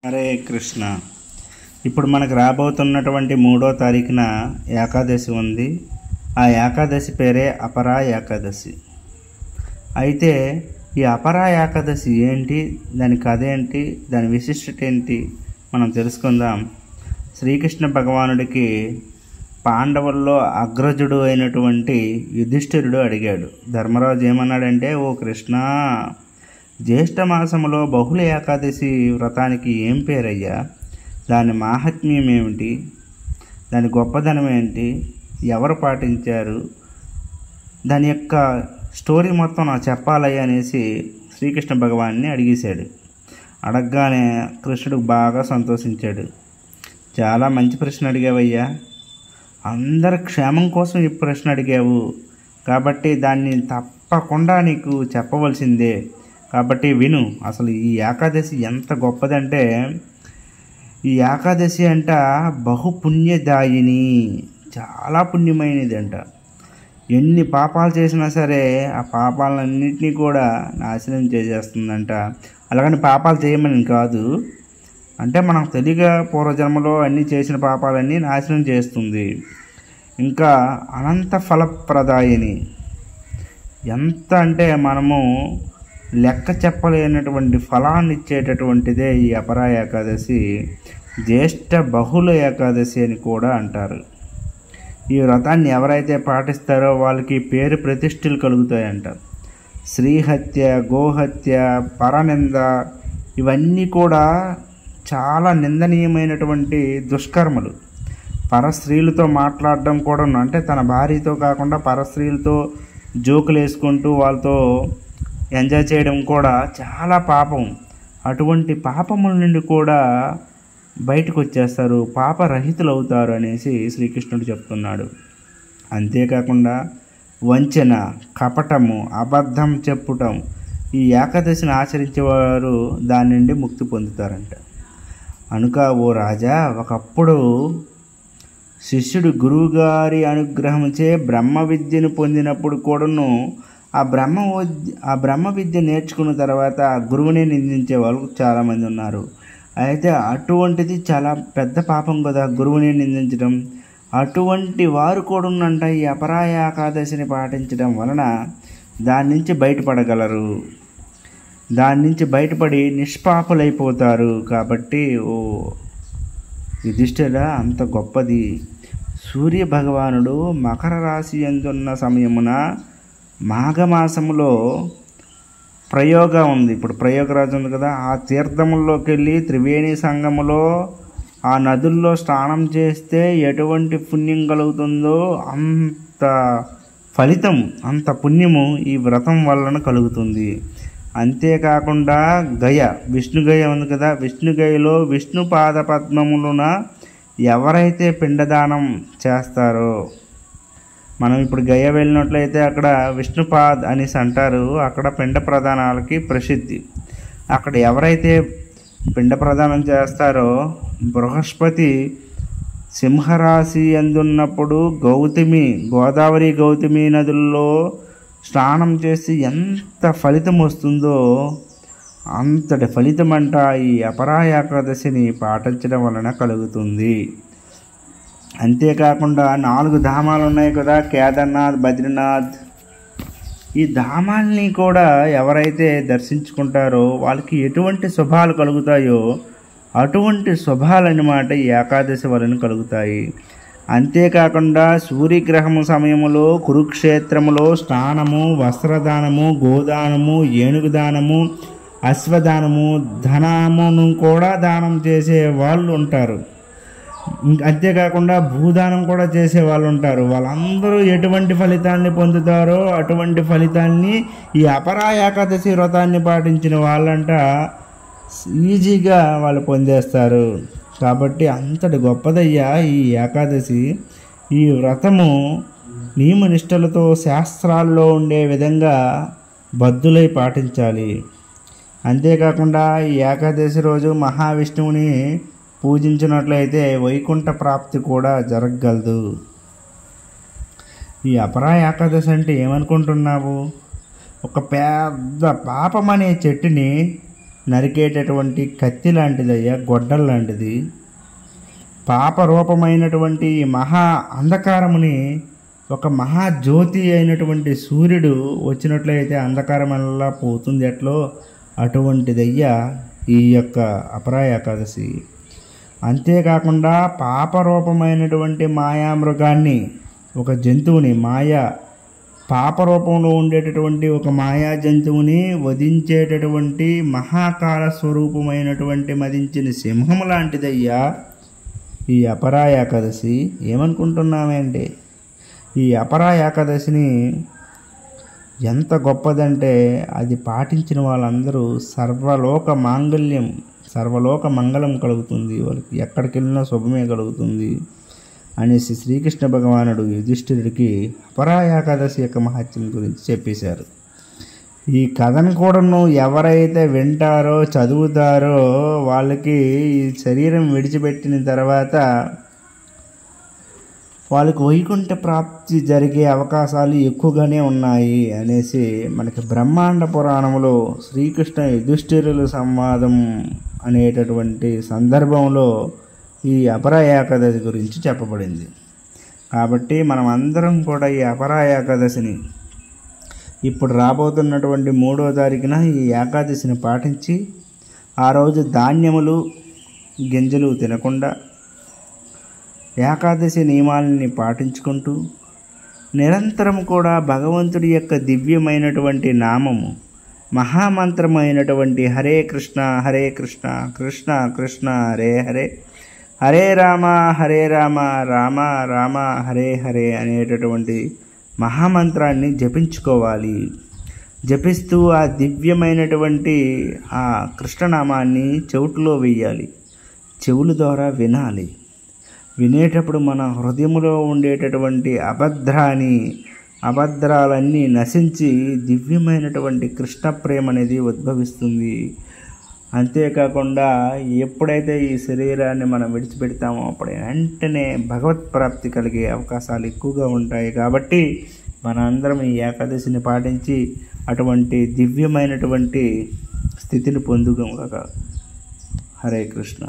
హరే కృష్ణ. ఇప్పుడు మనకు రాబోతున్నటువంటి 3వ తారీఖున ఏకాదశి ఉంది. ఆ ఏకాదశి పేరే అపరా ఏకాదశి. అయితే ఈ అపరా ఏకాదశి ఏంటి, దాని కథ ఏంటి, దాని విశిష్టత ఏంటి మనం తెలుసుకుందాం. శ్రీకృష్ణ భగవానుడికి పాండవుల్లో అగ్రజుడు అయినటువంటి యుధిష్ఠిరుడు అడిగాడు. ధర్మరాజు ఏమన్నాడంటే, ఓ కృష్ణ, జ్యేష్ఠ మాసంలో బహుళ ఏకాదశి వ్రతానికి ఏం పేరయ్యా? దాని మాహాత్మ్యం ఏమిటి? దాని గొప్పదనం ఏంటి? ఎవరు పాటించారు? దాని యొక్క స్టోరీ మొత్తం నాకు చెప్పాలయ్యా అనేసి శ్రీకృష్ణ భగవాన్ని అడిగేశాడు. అడగగానే కృష్ణుడు బాగా సంతోషించాడు. చాలా మంచి ప్రశ్న అడిగావయ్యా, అందరి క్షేమం కోసం ఈ ప్రశ్న అడిగావు కాబట్టి దాన్ని తప్పకుండా నీకు చెప్పవలసిందే. కాబట్టి విను. అసలు ఈ ఏకాదశి ఎంత గొప్పదంటే, ఈ ఏకాదశి అంట బహుపుణ్యదాయిని, చాలా పుణ్యమైనది అంట. ఎన్ని పాపాలు చేసినా సరే ఆ పాపాలన్నింటినీ కూడా నాశనం చేసేస్తుందంట. అలాగని పాపాలు చేయమని కాదు, అంటే మనం తెలియక పూర్వజన్మలో అన్నీ చేసిన పాపాలన్నీ నాశనం చేస్తుంది. ఇంకా అనంత ఫలప్రదాయిని, ఎంత అంటే మనము లెక్క చెప్పలేనటువంటి ఫలాన్ని ఇచ్చేటటువంటిదే ఈ అపరా ఏకాదశి. జ్యేష్ఠ బహుళ ఏకాదశి అని కూడా అంటారు. ఈ వ్రతాన్ని ఎవరైతే పాటిస్తారో వాళ్ళకి పేరు ప్రతిష్టలు కలుగుతాయంట. శ్రీహత్య, గోహత్య, పరనింద, ఇవన్నీ కూడా చాలా నిందనీయమైనటువంటి దుష్కర్మలు. పరస్త్రీలతో మాట్లాడడం కూడా, అంటే తన భార్యతో కాకుండా పరస్త్రీలతో జోకులు వేసుకుంటూ వాళ్ళతో ఎంజాయ్ చేయడం కూడా చాలా పాపం. అటువంటి పాపముల నుండి కూడా బయటకు వచ్చేస్తారు, పాపరహితులు అవుతారు అనేసి శ్రీకృష్ణుడు చెప్తున్నాడు. అంతేకాకుండా వంచన, కపటము, అబద్ధం చెప్పుటం, ఈ ఏకాదశిని ఆచరించేవారు దాని నుండి ముక్తి పొందుతారంట. అనుక ఓ రాజా, ఒకప్పుడు శిష్యుడు గురువుగారి అనుగ్రహంచే బ్రహ్మ విద్యను పొందినప్పుడు కూడాను ఆ బ్రహ్మ విద్య నేర్చుకున్న తర్వాత ఆ గురువునే నిందించే వాళ్ళు చాలామంది ఉన్నారు. అయితే అటువంటిది చాలా పెద్ద పాపం కదా గురువుని నిందించడం. అటువంటి వారు కూడా ఉన్నంట ఈ అపరా ఏకాదశిని పాటించడం వలన దాని నుంచి బయటపడగలరు, దాని నుంచి బయటపడి నిష్పాపులైపోతారు. కాబట్టి ఓ యుధిష్ఠిర, అంత గొప్పది. సూర్య భగవానుడు మకర రాశి యందున్న సమయమున మాఘమాసములో ప్రయోగ ఉంది. ఇప్పుడు ప్రయోగరాజు ఉంది కదా, ఆ తీర్థముల్లోకి వెళ్ళి త్రివేణి సంగములో ఆ నదుల్లో స్నానం చేస్తే ఎటువంటి పుణ్యం కలుగుతుందో అంత ఫలితం, అంత పుణ్యము ఈ వ్రతం వలన కలుగుతుంది. అంతేకాకుండా గయ, విష్ణుగయ ఉంది కదా, విష్ణుగయలో విష్ణు పాద పద్మములున ఎవరైతే పిండదానం చేస్తారో, మనం ఇప్పుడు గయ వెళ్ళినట్లయితే అక్కడ విష్ణుపాద్ అనేసి అంటారు. అక్కడ పిండ ప్రదానాలకి ప్రసిద్ధి. అక్కడ ఎవరైతే పిండ ప్రదానం చేస్తారో, బృహస్పతి సింహరాశి అందున్నప్పుడు గోదావరి గౌతమి నదుల్లో స్నానం చేసి ఎంత ఫలితం వస్తుందో అంతటి ఫలితం అంట ఈ అపరా ఏకాదశిని పాటించడం వలన కలుగుతుంది. అంతేకాకుండా 4 ధామాలు ఉన్నాయి కదా, కేదార్నాథ్, బద్రీనాథ్. ఈ ధామాల్ని కూడా ఎవరైతే దర్శించుకుంటారో వాళ్ళకి ఎటువంటి శుభాలు కలుగుతాయో అటువంటి శుభాలు అన్నమాట ఈ ఏకాదశి వలన కలుగుతాయి. అంతేకాకుండా సూర్యగ్రహము సమయములో కురుక్షేత్రములో స్నానము, వస్త్రదానము, గోదానము, ఏనుగు దానము, అశ్వదానము, ధనమును కూడా దానం చేసే వాళ్ళు ఉంటారు. అంతేకాకుండా భూదానం కూడా చేసే వాళ్ళు ఉంటారు. వాళ్ళందరూ ఎటువంటి ఫలితాన్ని పొందుతారో అటువంటి ఫలితాన్ని ఈ అపరా ఏకాదశి వ్రతాన్ని పాటించిన వాళ్ళంట ఈజీగా వాళ్ళు పొందేస్తారు. కాబట్టి అంతటి గొప్పదయ్యా ఈ ఏకాదశి. ఈ వ్రతము నియమనిష్టలతో శాస్త్రాల్లో ఉండే విధంగా బద్ధులై పాటించాలి. అంతేకాకుండా ఈ ఏకాదశి రోజు మహావిష్ణువుని పూజించినట్లయితే వైకుంఠ ప్రాప్తి కూడా జరగగలదు. ఈ అపరా ఏకాదశి అంటే ఏమనుకుంటున్నావు? ఒక పెద్ద పాపం అనే చెట్టుని నరికేటటువంటి కత్తి లాంటిదయ్యా, గొడ్డల లాంటిది. పాపరూపమైనటువంటి ఈ మహా అంధకారముని ఒక మహాజ్యోతి అయినటువంటి సూర్యుడు వచ్చినట్లయితే అంధకారమల్లా పోతుంది ఎట్లో అటువంటిదయ్యా ఈ యొక్క అపరా ఏకాదశి. అంతేకాకుండా పాపరూపమైనటువంటి మాయామృగాన్ని, ఒక జంతువుని, పాపరూపంలో ఉండేటటువంటి ఒక మాయా జంతువుని వధించేటటువంటి మహాకాల స్వరూపమైనటువంటి మదించిన సింహం లాంటిదయ్యా ఈ అపరా ఏకాదశి. ఏమనుకుంటున్నామండి? ఈ అపరా ఏకాదశిని ఎంత గొప్పదంటే అది పాటించిన వాళ్ళందరూ సర్వలోక మంగళం కలుగుతుంది, వాళ్ళకి ఎక్కడికి వెళ్ళినా శుభమే కలుగుతుంది అనేసి శ్రీకృష్ణ భగవానుడు యుధిష్ఠిరుడికి అపరా ఏకాదశి యొక్క మహత్యం గురించి చెప్పేశారు. ఈ కథను కూడాను ఎవరైతే వింటారో చదువుతారో వాళ్ళకి ఈ శరీరం విడిచిపెట్టిన తర్వాత వాళ్ళకి వైకుంఠ ప్రాప్తి జరిగే అవకాశాలు ఎక్కువగానే ఉన్నాయి అనేసి మనకి బ్రహ్మాండ పురాణంలో శ్రీకృష్ణ యుధిష్ఠిరుల సంవాదం అనేటటువంటి సందర్భంలో ఈ అపరా ఏకాదశి గురించి చెప్పబడింది. కాబట్టి మనం అందరం కూడా ఈ అపరా ఏకాదశిని ఇప్పుడు రాబోతున్నటువంటి 3వ తారీఖున ఈ ఏకాదశిని పాటించి ఆ రోజు ధాన్యములు గింజలు తినకుండా ఏకాదశి నియమాలని పాటించుకుంటూ నిరంతరం కూడా భగవంతుడి యొక్క దివ్యమైనటువంటి నామము, మహామంత్రమైనటువంటి హరే కృష్ణ హరే కృష్ణ కృష్ణ కృష్ణ హరే హరే, హరే రామ రామ రామ హరే హరే అనేటటువంటి మహామంత్రాన్ని జపించుకోవాలి. జపిస్తూ ఆ దివ్యమైనటువంటి ఆ కృష్ణనామాన్ని చెవుట్లో వెయ్యాలి, చెవుల ద్వారా వినాలి. వినేటప్పుడు మన హృదయంలో ఉండేటటువంటి అభద్రాలన్నీ నశించి దివ్యమైనటువంటి కృష్ణ ప్రేమ అనేది ఉద్భవిస్తుంది. అంతేకాకుండా ఎప్పుడైతే ఈ శరీరాన్ని మనం విడిచిపెడతామో అప్పుడు వెంటనే భగవత్ ప్రాప్తి కలిగే అవకాశాలు ఎక్కువగా ఉంటాయి. కాబట్టి మన అందరం ఈ ఏకాదశిని పాటించి అటువంటి దివ్యమైనటువంటి స్థితిని పొందుగాక. హరే కృష్ణ.